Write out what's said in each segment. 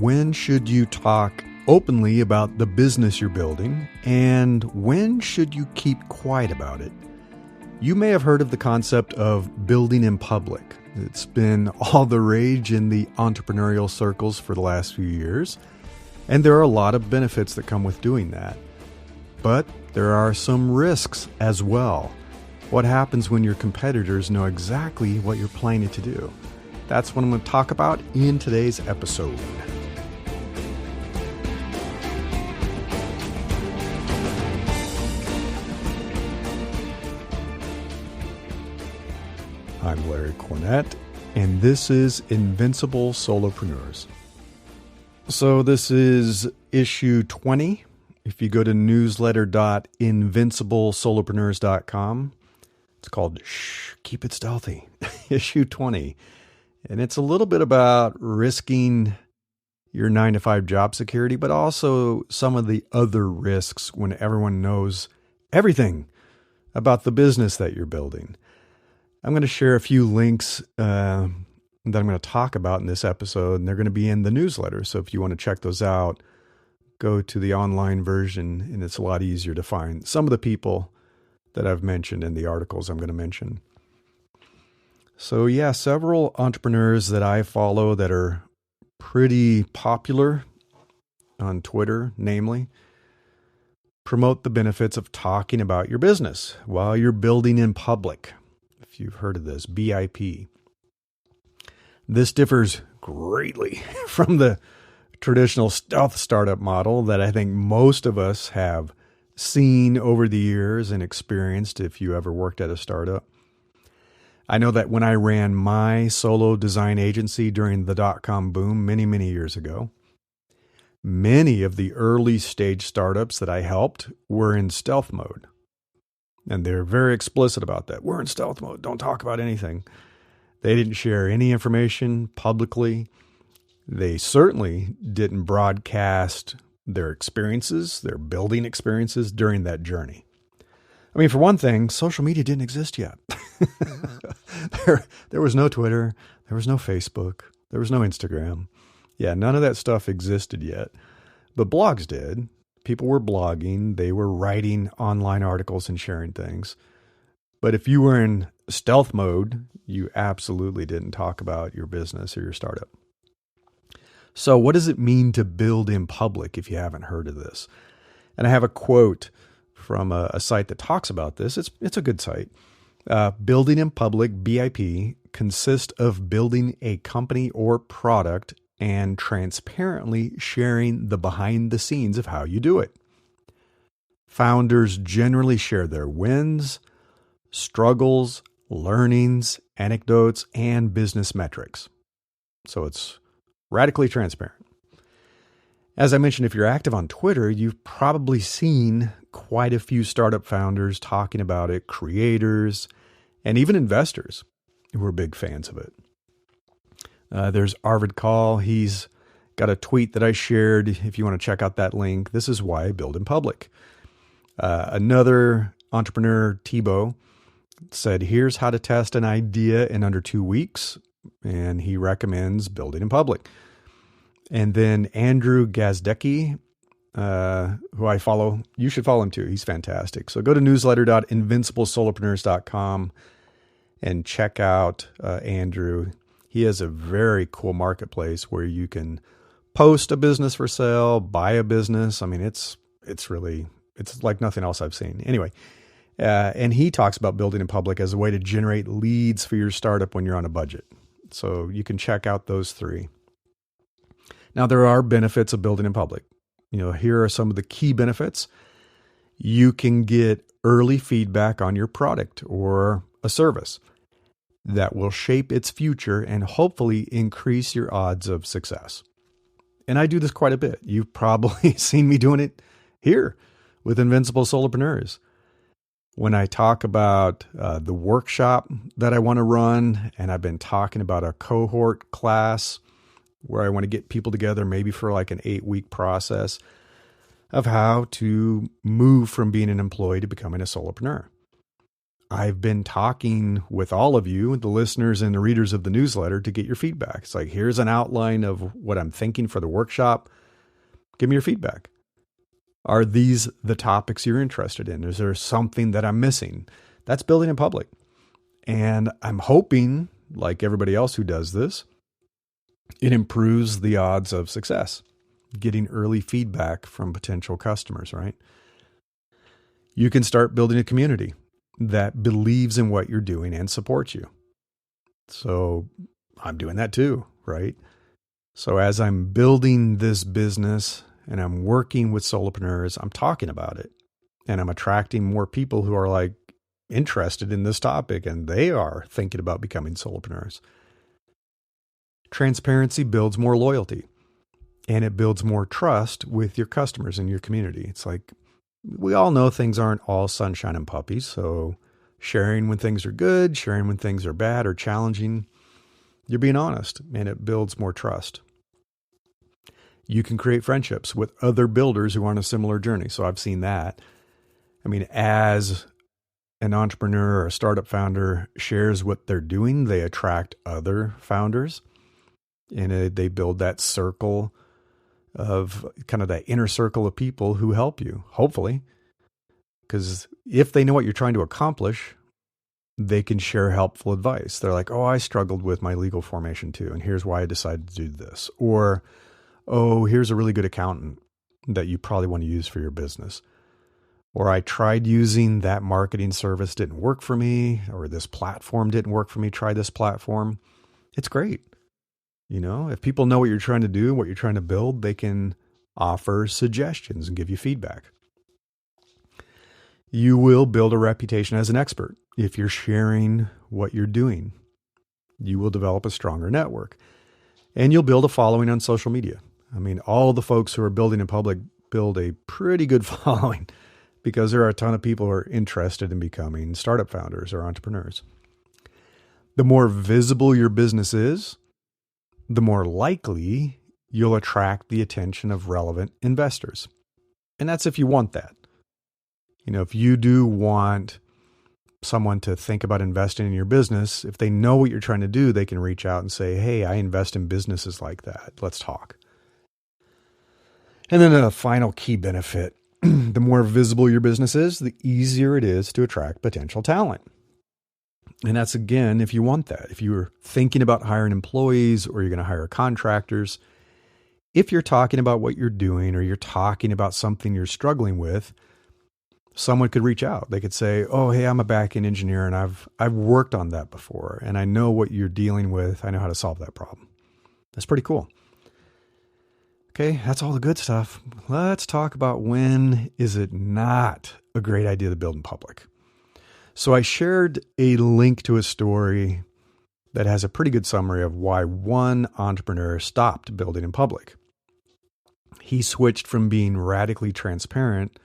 When should you talk openly about the business you're building, and when should you keep quiet about it? You may have heard of the concept of building in public. It's been all the rage in the entrepreneurial circles for the last few years, and there are a lot of benefits that come with doing that. But there are some risks as well. What happens when your competitors know exactly what you're planning to do? That's what I'm going to talk about in today's episode. I'm Larry Cornett, and this is Invincible Solopreneurs. So this is issue 20. If you go to newsletter.invinciblesolopreneurs.com, it's called Shh, Keep It Stealthy, issue 20. And it's a little bit about risking your 9-to-5 job security, but also some of the other risks when everyone knows everything about the business that you're building. I'm going to share a few links that I'm going to talk about in this episode, and they're going to be in the newsletter. So if you want to check those out, go to the online version, and it's a lot easier to find some of the people that I've mentioned in the articles I'm going to mention. So yeah, several entrepreneurs that I follow that are pretty popular on Twitter, namely, promote the benefits of talking about your business while you're building in public. If you've heard of this, BIP. This differs greatly from the traditional stealth startup model that I think most of us have seen over the years and experienced if you ever worked at a startup. I know that when I ran my solo design agency during the dot-com boom many years ago, many of the early stage startups that I helped were in stealth mode. And they're very explicit about that. We're in stealth mode. Don't talk about anything. They didn't share any information publicly. They certainly didn't broadcast their experiences, their building experiences during that journey. I mean, for one thing, social media didn't exist yet. There was no Twitter. There was no Facebook. There was no Instagram. Yeah, none of that stuff existed yet. But blogs did. People were blogging. They were writing online articles and sharing things. But if you were in stealth mode, you absolutely didn't talk about your business or your startup. So what does it mean to build in public if you haven't heard of this? And I have a quote from a site that talks about this. It's a good site. Building in public, BIP, consists of building a company or product and transparently sharing the behind the scenes of how you do it. Founders generally share their wins, struggles, learnings, anecdotes, and business metrics. So it's radically transparent. As I mentioned, if you're active on Twitter, you've probably seen quite a few startup founders talking about it, creators, and even investors who are big fans of it. There's Arvid Kahl. He's got a tweet that I shared. If you want to check out that link, this is why I build in public. Another entrepreneur, Thibaut, said, here's how to test an idea in under 2 weeks. And he recommends building in public. And then Andrew Gazdecki, who I follow, you should follow him too. He's fantastic. So go to newsletter.invinciblesolopreneurs.com and check out Andrew. He has a very cool marketplace where you can post a business for sale, buy a business. I mean, it's like nothing else I've seen. Anyway, and he talks about building in public as a way to generate leads for your startup when you're on a budget. So you can check out those three. Now, there are benefits of building in public. Here are some of the key benefits. You can get early feedback on your product or a service that will shape its future and hopefully increase your odds of success. And I do this quite a bit. You've probably seen me doing it here with Invincible Solopreneurs. When I talk about the workshop that I want to run, and I've been talking about a cohort class where I want to get people together maybe for like an 8-week process of how to move from being an employee to becoming a solopreneur. I've been talking with all of you, the listeners and the readers of the newsletter, to get your feedback. It's like, here's an outline of what I'm thinking for the workshop. Give me your feedback. Are these the topics you're interested in? Is there something that I'm missing? That's building in public. And I'm hoping, like everybody else who does this, it improves the odds of success, getting early feedback from potential customers, right? You can start building a community that believes in what you're doing and supports you. So I'm doing that too, right? So as I'm building this business and I'm working with solopreneurs, I'm talking about it and I'm attracting more people who are like interested in this topic and they are thinking about becoming solopreneurs. Transparency builds more loyalty and it builds more trust with your customers and your community. It's like, we all know things aren't all sunshine and puppies. So sharing when things are good, sharing when things are bad or challenging, you're being honest and it builds more trust. You can create friendships with other builders who are on a similar journey. So I've seen that. I mean, as an entrepreneur or a startup founder shares what they're doing, they attract other founders and they build that circle of kind of that inner circle of people who help you, hopefully. Because if they know what you're trying to accomplish, they can share helpful advice. They're like, oh, I struggled with my legal formation too, and here's why I decided to do this. Or, oh, here's a really good accountant that you probably want to use for your business. Or I tried using that marketing service, didn't work for me, or this platform didn't work for me, try this platform. It's great. You know, if people know what you're trying to do, what you're trying to build, they can offer suggestions and give you feedback. You will build a reputation as an expert if you're sharing what you're doing. You will develop a stronger network and you'll build a following on social media. I mean, all the folks who are building in public build a pretty good following because there are a ton of people who are interested in becoming startup founders or entrepreneurs. The more visible your business is, the more likely you'll attract the attention of relevant investors. And that's if you want that. You know, if you do want someone to think about investing in your business, if they know what you're trying to do, they can reach out and say, hey, I invest in businesses like that. Let's talk. And then a final key benefit, the more visible your business is, the easier it is to attract potential talent. And that's, again, if you want that. If you're thinking about hiring employees or you're going to hire contractors, if you're talking about what you're doing or you're talking about something you're struggling with, someone could reach out. They could say, oh, hey, I'm a back-end engineer and I've worked on that before and I know what you're dealing with. I know how to solve that problem. That's pretty cool. Okay, that's all the good stuff. Let's talk about when is it not a great idea to build in public. So I shared a link to a story that has a pretty good summary of why one entrepreneur stopped building in public. He switched from being radically transparent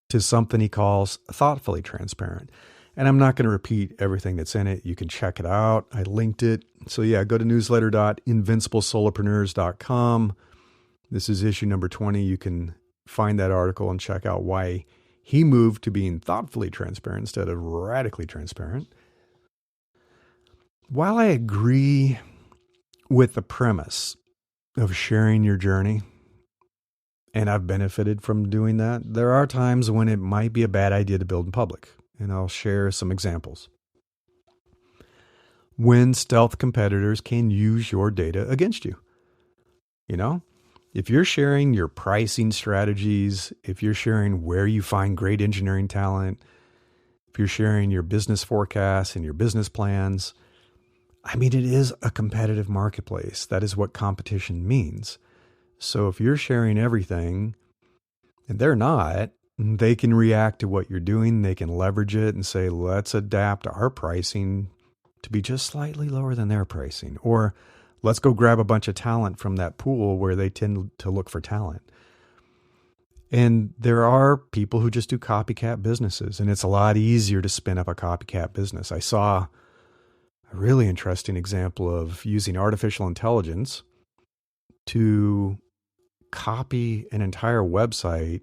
to something he calls thoughtfully transparent. And I'm not going to repeat everything that's in it. You can check it out. I linked it. So yeah, go to newsletter.invinciblesolopreneurs.com. This is issue number 20. You can find that article and check out why he moved to being thoughtfully transparent instead of radically transparent. While I agree with the premise of sharing your journey, and I've benefited from doing that, there are times when it might be a bad idea to build in public, and I'll share some examples. When stealth competitors can use your data against you. You know, if you're sharing your pricing strategies, if you're sharing where you find great engineering talent, if you're sharing your business forecasts and your business plans, I mean, it is a competitive marketplace. That is what competition means. So if you're sharing everything and they're not, they can react to what you're doing. They can leverage it and say, let's adapt our pricing to be just slightly lower than their pricing. Or let's go grab a bunch of talent from that pool where they tend to look for talent. And there are people who just do copycat businesses, and it's a lot easier to spin up a copycat business. I saw a really interesting example of using artificial intelligence to copy an entire website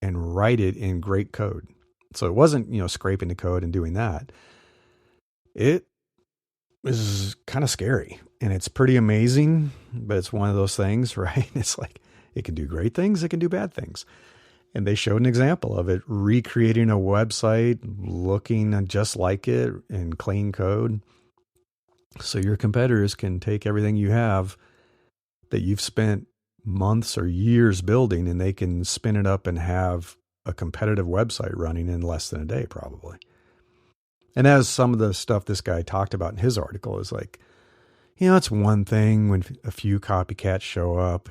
and write it in great code. So it wasn't, scraping the code and doing that. It was kind of scary, and it's pretty amazing, but it's one of those things, right? It's like it can do great things, it can do bad things. And they showed an example of it recreating a website, looking just like it in clean code. So your competitors can take everything you have that you've spent months or years building, and they can spin it up and have a competitive website running in less than a day, probably. And as some of the stuff this guy talked about in his article is like, it's one thing when a few copycats show up,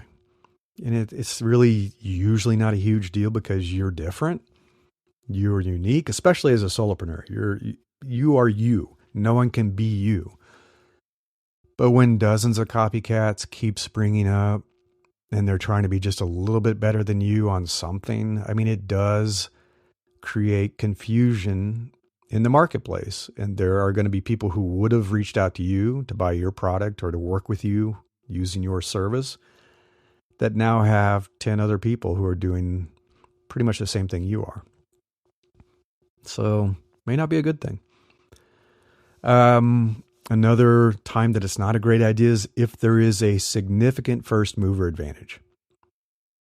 and it's really usually not a huge deal because you're different. You're unique, especially as a solopreneur. You are you. No one can be you. But when dozens of copycats keep springing up and they're trying to be just a little bit better than you on something, I mean, it does create confusion in the marketplace. And there are going to be people who would have reached out to you to buy your product or to work with you using your service that now have 10 other people who are doing pretty much the same thing you are. So may not be a good thing. Another time that it's not a great idea is if there is a significant first mover advantage.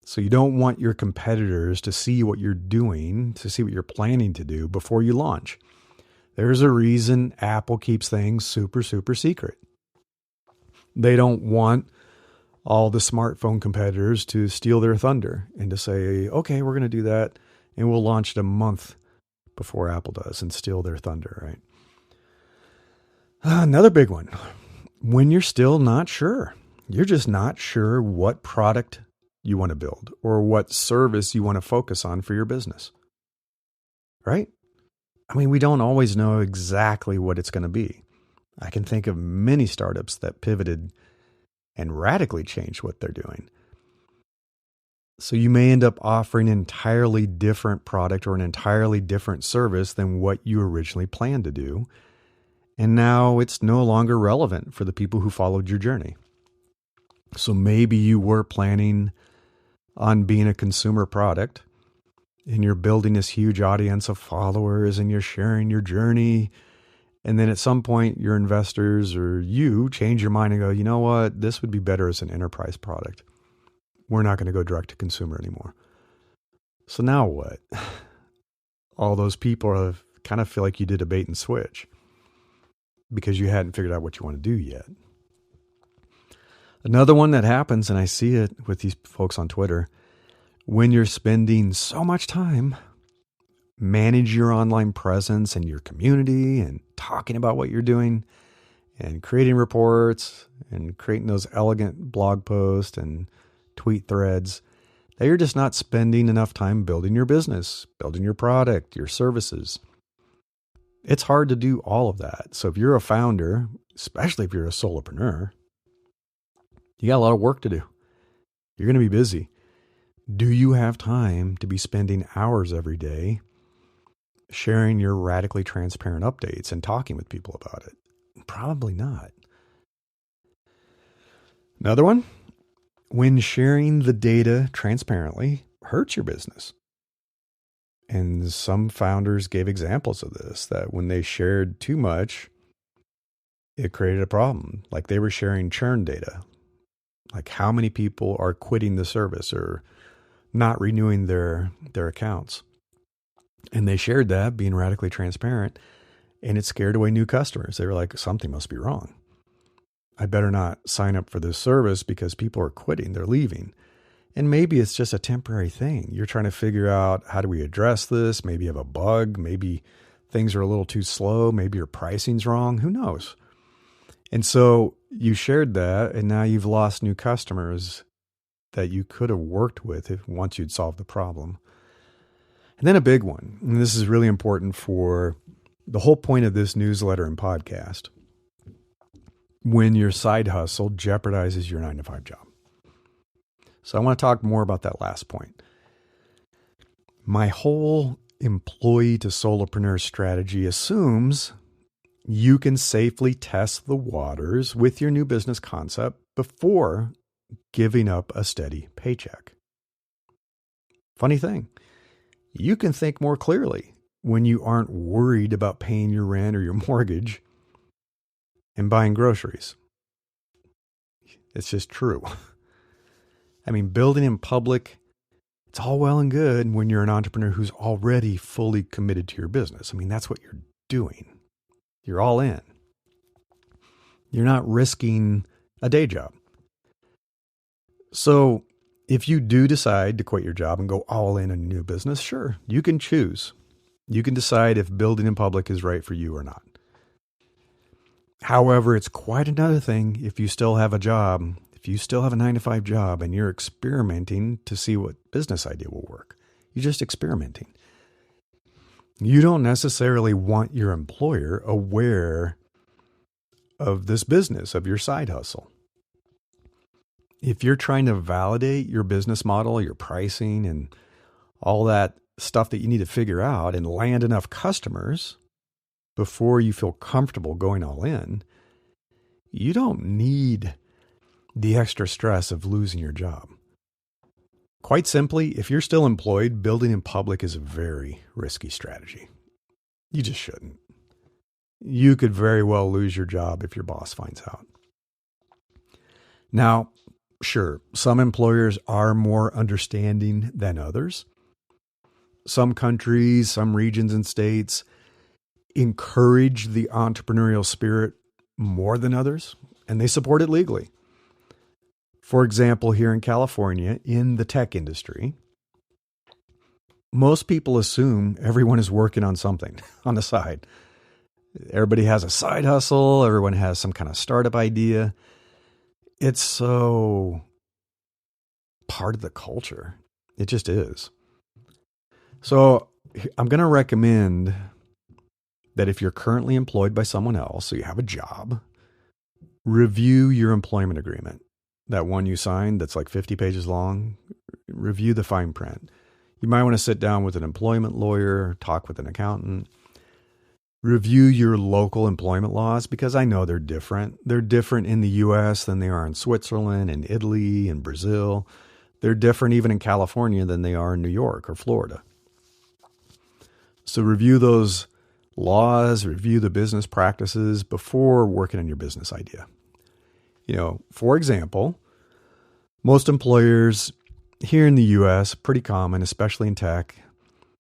So you don't want your competitors to see what you're doing, to see what you're planning to do before you launch. There's a reason Apple keeps things super, super secret. They don't want all the smartphone competitors to steal their thunder and to say, okay, we're going to do that, and we'll launch it a month before Apple does and steal their thunder, right? Another big one, when you're still not sure. You're just not sure what product you want to build or what service you want to focus on for your business, right? I mean, we don't always know exactly what it's going to be. I can think of many startups that pivoted and radically changed what they're doing. So you may end up offering an entirely different product or an entirely different service than what you originally planned to do. And now it's no longer relevant for the people who followed your journey. So maybe you were planning on being a consumer product and you're building this huge audience of followers and you're sharing your journey. And then at some point, your investors or you change your mind and go, you know what, this would be better as an enterprise product. We're not going to go direct to consumer anymore. So now what? All those people kind of feel like you did a bait and switch because you hadn't figured out what you want to do yet. Another one that happens, and I see it with these folks on Twitter, when you're spending so much time manage your online presence and your community and talking about what you're doing and creating reports and creating those elegant blog posts and tweet threads, that you're just not spending enough time building your business, building your product, your services. It's hard to do all of that. So if you're a founder, especially if you're a solopreneur, you got a lot of work to do. You're going to be busy. Do you have time to be spending hours every day sharing your radically transparent updates and talking with people about it? Probably not. Another one, when sharing the data transparently hurts your business. And some founders gave examples of this, that when they shared too much, it created a problem. Like they were sharing churn data, like how many people are quitting the service or not renewing their accounts. And they shared that, being radically transparent, and it scared away new customers. They were like, something must be wrong. I better not sign up for this service because people are quitting, they're leaving. And maybe it's just a temporary thing. You're trying to figure out, how do we address this? Maybe you have a bug. Maybe things are a little too slow. Maybe your pricing's wrong. Who knows? And so you shared that, and now you've lost new customers that you could have worked with once you'd solved the problem. And then a big one, and this is really important for the whole point of this newsletter and podcast, when your side hustle jeopardizes your 9-to-5 job. So I want to talk more about that last point. My whole employee to solopreneur strategy assumes you can safely test the waters with your new business concept before giving up a steady paycheck. Funny thing, you can think more clearly when you aren't worried about paying your rent or your mortgage and buying groceries. It's just true. I mean, building in public, it's all well and good when you're an entrepreneur who's already fully committed to your business. I mean, that's what you're doing. You're all in. You're not risking a day job. So if you do decide to quit your job and go all in on a new business, sure, you can choose. You can decide if building in public is right for you or not. However, it's quite another thing if you still have a job, if you still have a 9-to-5 job and you're experimenting to see what business idea will work. You're just experimenting. You don't necessarily want your employer aware of this business, of your side hustle. If you're trying to validate your business model, your pricing, and all that stuff that you need to figure out and land enough customers before you feel comfortable going all in, you don't need the extra stress of losing your job. Quite simply, if you're still employed, building in public is a very risky strategy. You just shouldn't. You could very well lose your job if your boss finds out. Now, sure, some employers are more understanding than others. Some countries, some regions and states encourage the entrepreneurial spirit more than others, and they support it legally. For example, here in California, in the tech industry, most people assume everyone is working on something on the side. Everybody has a side hustle. Everyone has some kind of startup idea. It's so part of the culture. It just is. So I'm going to recommend that if you're currently employed by someone else, so you have a job, review your employment agreement. That one you signed that's like 50 pages long, review the fine print. You might want to sit down with an employment lawyer, talk with an accountant. Review your local employment laws because I know they're different. They're different in the U.S. than they are in Switzerland and Italy and Brazil. They're different even in California than they are in New York or Florida. So review those laws, review the business practices before working on your business idea. You know, for example, most employers here in the U.S., pretty common, especially in tech,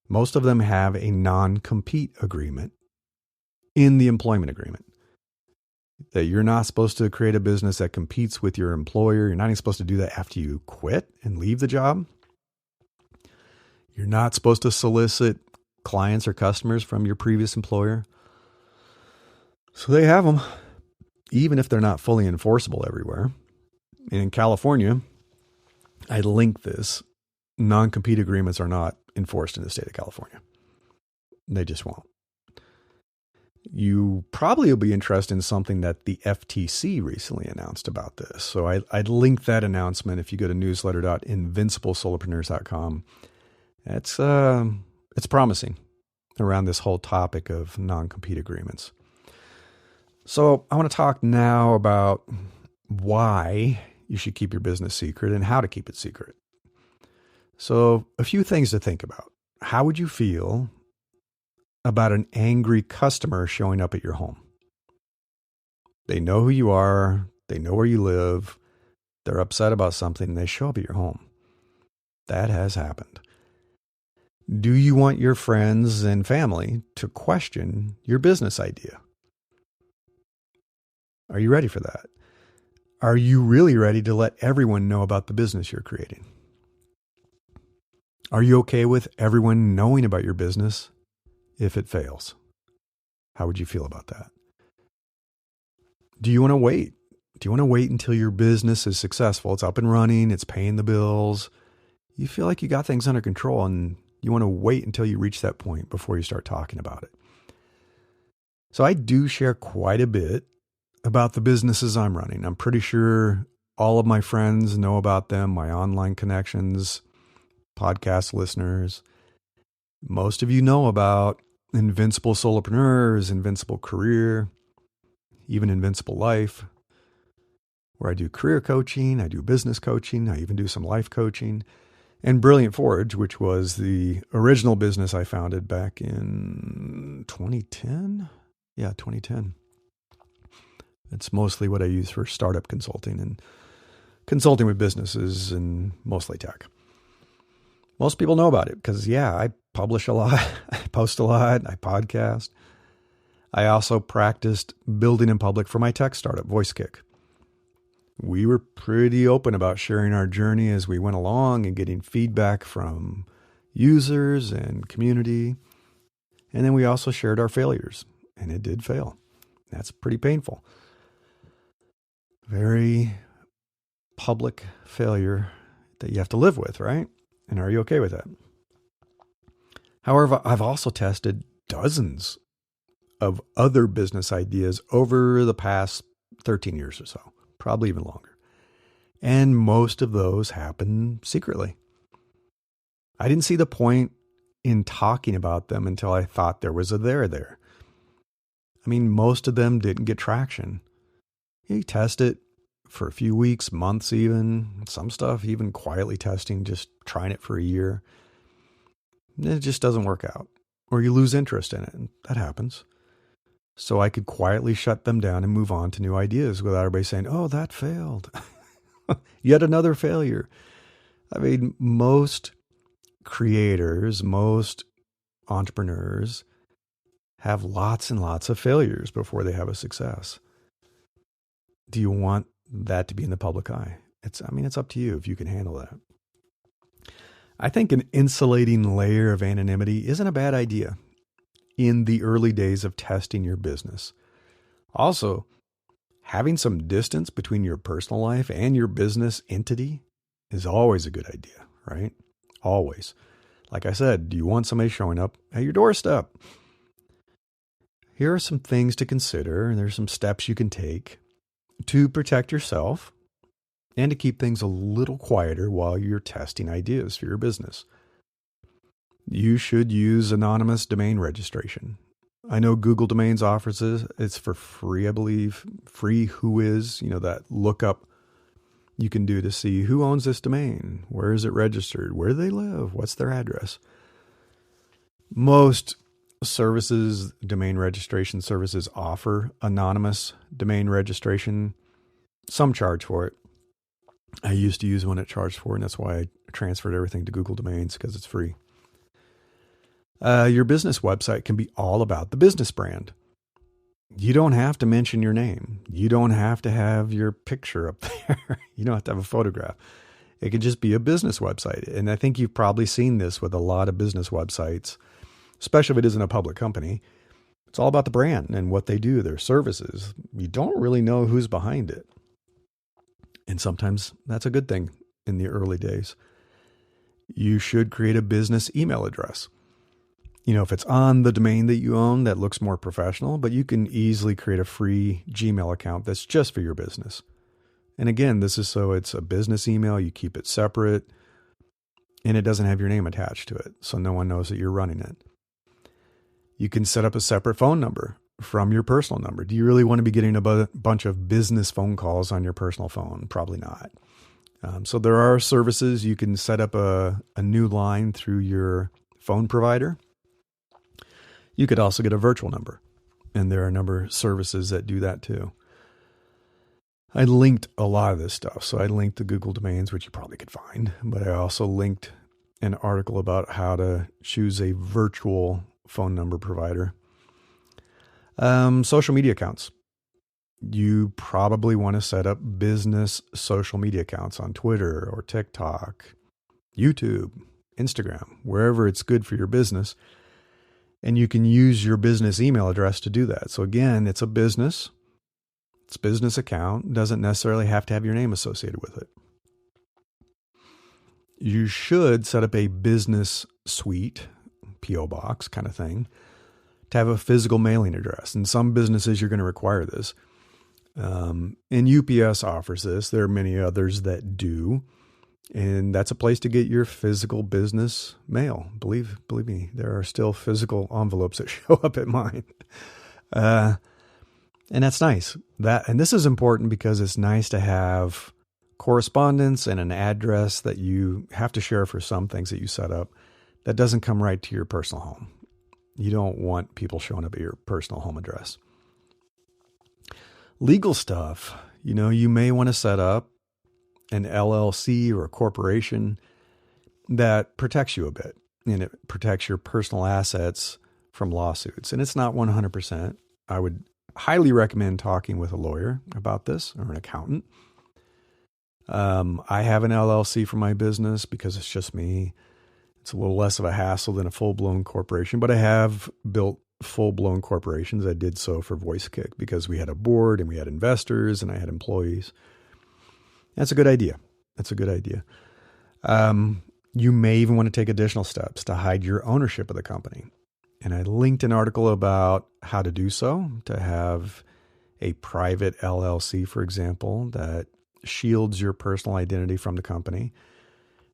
most of them have a non-compete agreement in the employment agreement. That you're not supposed to create a business that competes with your employer. You're not even supposed to do that after you quit and leave the job. You're not supposed to solicit clients or customers from your previous employer. So they have them, even if they're not fully enforceable everywhere. And in California, I link this. Non-compete agreements are not enforced in the state of California. They just won't. You probably will be interested in something that the FTC recently announced about this. So I'd link that announcement if you go to newsletter.invinciblesolopreneurs.com. It's promising around this whole topic of non-compete agreements. So I want to talk now about why you should keep your business secret and how to keep it secret. So a few things to think about. How would you feel about an angry customer showing up at your home? They know who you are. They know where you live. They're upset about something and they show up at your home. That has happened. Do you want your friends and family to question your business idea? Are you ready for that? Are you really ready to let everyone know about the business you're creating? Are you okay with everyone knowing about your business if it fails? How would you feel about that? Do you want to wait? Do you want to wait until your business is successful? It's up and running. It's paying the bills. You feel like you got things under control and you want to wait until you reach that point before you start talking about it. So I do share quite a bit about the businesses I'm running. I'm pretty sure all of my friends know about them, my online connections, podcast listeners. Most of you know about Invincible Solopreneurs, Invincible Career, even Invincible Life, where I do career coaching, I do business coaching, I even do some life coaching. And Brilliant Forge, which was the original business I founded back in 2010. Yeah, 2010. It's mostly what I use for startup consulting and consulting with businesses and mostly tech. Most people know about it because, I publish a lot, I post a lot, I podcast. I also practiced building in public for my tech startup, VoiceKick. We were pretty open about sharing our journey as we went along and getting feedback from users and community. And then we also shared our failures, and it did fail. That's pretty painful. Very public failure that you have to live with, right? And are you okay with that? However, I've also tested dozens of other business ideas over the past 13 years or so, probably even longer. And most of those happen secretly. I didn't see the point in talking about them until I thought there was a there. I mean, most of them didn't get traction. You test it for a few weeks, months even, some stuff even quietly testing, just trying it for a year. It just doesn't work out, or you lose interest in it, and that happens. So I could quietly shut them down and move on to new ideas without everybody saying, oh, that failed. Yet another failure. I mean, most creators, most entrepreneurs have lots and lots of failures before they have a success. Do you want that to be in the public eye? It's up to you if you can handle that. I think an insulating layer of anonymity isn't a bad idea in the early days of testing your business. Also, having some distance between your personal life and your business entity is always a good idea, right? Always. Like I said, do you want somebody showing up at your doorstep? Here are some things to consider, and there's some steps you can take to protect yourself and to keep things a little quieter while you're testing ideas for your business. You should use anonymous domain registration. I know Google Domains offers this. It's for free, I believe. Free Whois, that lookup you can do to see who owns this domain, where is it registered, where do they live, what's their address. Most services, domain registration services, offer anonymous domain registration. Some charge for it. I used to use one that charged for it, and that's why I transferred everything to Google Domains, because it's free. Your business website can be all about the business brand. You don't have to mention your name. You don't have to have your picture up there. You don't have to have a photograph. It could just be a business website. And I think you've probably seen this with a lot of business websites, especially if it isn't a public company. It's all about the brand and what they do, their services. You don't really know who's behind it. And sometimes that's a good thing in the early days. You should create a business email address. If it's on the domain that you own, that looks more professional, but you can easily create a free Gmail account that's just for your business. And again, this is so it's a business email. You keep it separate and it doesn't have your name attached to it. So no one knows that you're running it. You can set up a separate phone number from your personal number. Do you really want to be getting a bunch of business phone calls on your personal phone? Probably not. So there are services you can set up a new line through your phone provider. You could also get a virtual number, and there are a number of services that do that too. I linked a lot of this stuff. So I linked the Google Domains, which you probably could find, but I also linked an article about how to choose a virtual phone number provider. Social media accounts. You probably want to set up business social media accounts on Twitter or TikTok, YouTube, Instagram, wherever it's good for your business. And you can use your business email address to do that. So again, it's a business. It's a business account. It doesn't necessarily have to have your name associated with it. You should set up a business suite, PO box kind of thing, to have a physical mailing address. And some businesses, you're going to require this. And UPS offers this. There are many others that do. And that's a place to get your physical business mail. Believe me, there are still physical envelopes that show up at mine. And that's nice. And this is important because it's nice to have correspondence and an address that you have to share for some things that you set up that doesn't come right to your personal home. You don't want people showing up at your personal home address. Legal stuff, you may want to set up an LLC or a corporation that protects you a bit, and it protects your personal assets from lawsuits. And it's not 100%. I would highly recommend talking with a lawyer about this or an accountant. I have an LLC for my business because it's just me. It's a little less of a hassle than a full-blown corporation, but I have built full-blown corporations. I did so for VoiceKick because we had a board and we had investors and I had employees. That's a good idea. You may even want to take additional steps to hide your ownership of the company. And I linked an article about how to do so, to have a private LLC, for example, that shields your personal identity from the company.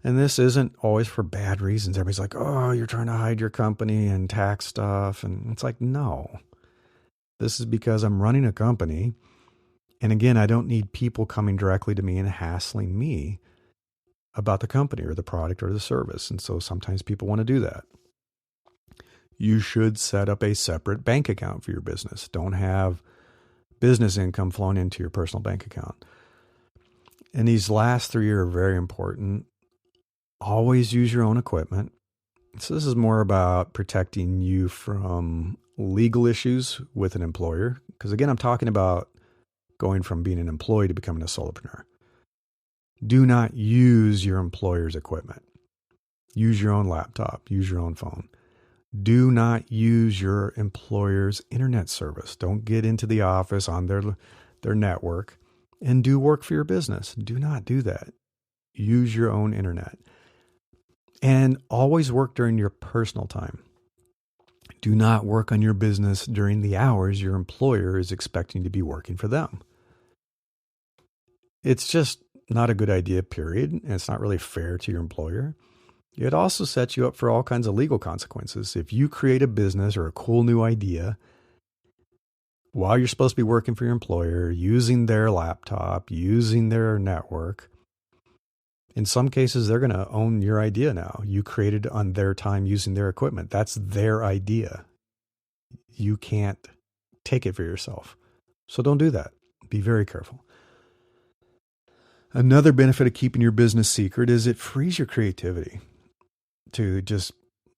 And this isn't always for bad reasons. Everybody's like, oh, you're trying to hide your company and tax stuff. And it's like, no, this is because I'm running a company. And again, I don't need people coming directly to me and hassling me about the company or the product or the service. And so sometimes people want to do that. You should set up a separate bank account for your business. Don't have business income flowing into your personal bank account. And these last three are very important. Always use your own equipment. So this is more about protecting you from legal issues with an employer. Because again, I'm talking about going from being an employee to becoming a solopreneur. Do not use your employer's equipment. Use your own laptop. Use your own phone. Do not use your employer's internet service. Don't get into the office on their network and do work for your business. Do not do that. Use your own internet. And always work during your personal time. Do not work on your business during the hours your employer is expecting to be working for them. It's just not a good idea, period. And it's not really fair to your employer. It also sets you up for all kinds of legal consequences. If you create a business or a cool new idea while you're supposed to be working for your employer, using their laptop, using their network, in some cases, they're going to own your idea now. You created on their time using their equipment. That's their idea. You can't take it for yourself. So don't do that. Be very careful. Another benefit of keeping your business secret is it frees your creativity to just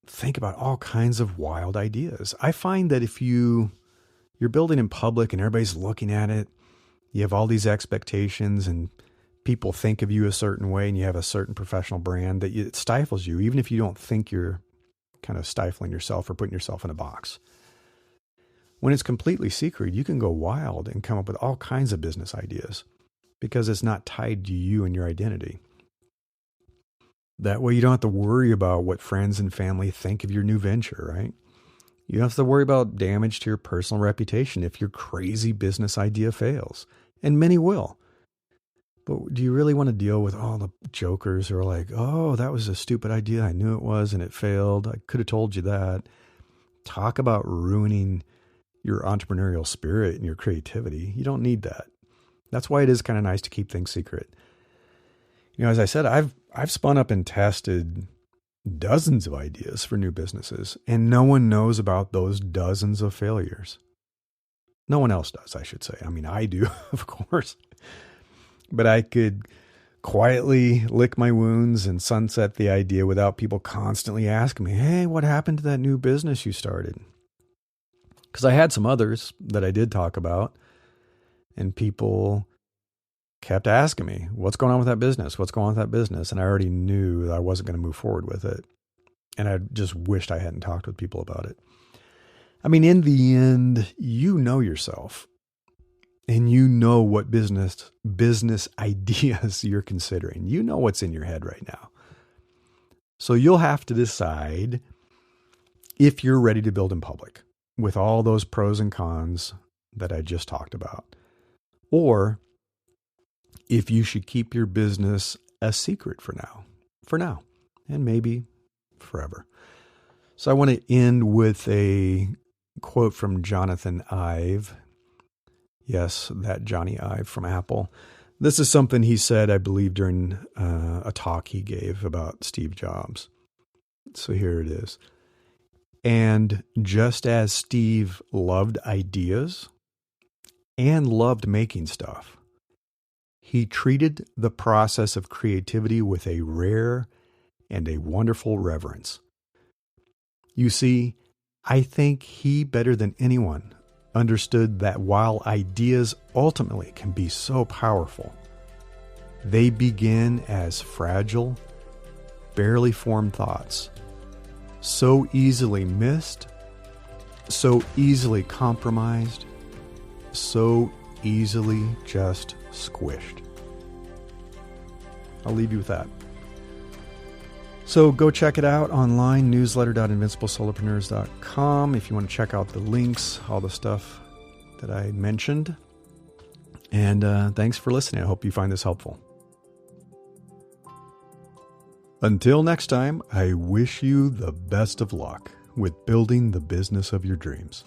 think about all kinds of wild ideas. I find that if you're building in public and everybody's looking at it, you have all these expectations and people think of you a certain way and you have a certain professional brand that it stifles you, even if you don't think you're kind of stifling yourself or putting yourself in a box. When it's completely secret, you can go wild and come up with all kinds of business ideas because it's not tied to you and your identity. That way you don't have to worry about what friends and family think of your new venture, right? You don't have to worry about damage to your personal reputation if your crazy business idea fails. And many will. But do you really want to deal with all the jokers who are like, oh, that was a stupid idea. I knew it was and it failed. I could have told you that. Talk about ruining your entrepreneurial spirit and your creativity. You don't need that. That's why it is kind of nice to keep things secret. As I said, I've spun up and tested dozens of ideas for new businesses, and no one knows about those dozens of failures. No one else does, I should say. I mean, I do, of course. But I could quietly lick my wounds and sunset the idea without people constantly asking me, hey, what happened to that new business you started? Because I had some others that I did talk about, and people kept asking me, what's going on with that business? What's going on with that business? And I already knew that I wasn't going to move forward with it. And I just wished I hadn't talked with people about it. I mean, in the end, you know yourself and you know what business ideas you're considering. You know what's in your head right now. So you'll have to decide if you're ready to build in public with all those pros and cons that I just talked about, or if you should keep your business a secret for now, and maybe forever. So I want to end with a quote from Jonathan Ive. Yes, that Johnny Ive from Apple. This is something he said, I believe, during a talk he gave about Steve Jobs. So here it is. And just as Steve loved ideas and loved making stuff, he treated the process of creativity with a rare and a wonderful reverence. You see, I think he, better than anyone, understood that while ideas ultimately can be so powerful, they begin as fragile, barely formed thoughts, so easily missed, so easily compromised, so easily just squished. I'll leave you with that. So go check it out online, newsletter.invinciblesolopreneurs.com, if you want to check out the links, all the stuff that I mentioned. And thanks for listening. I hope you find this helpful. Until next time, I wish you the best of luck with building the business of your dreams.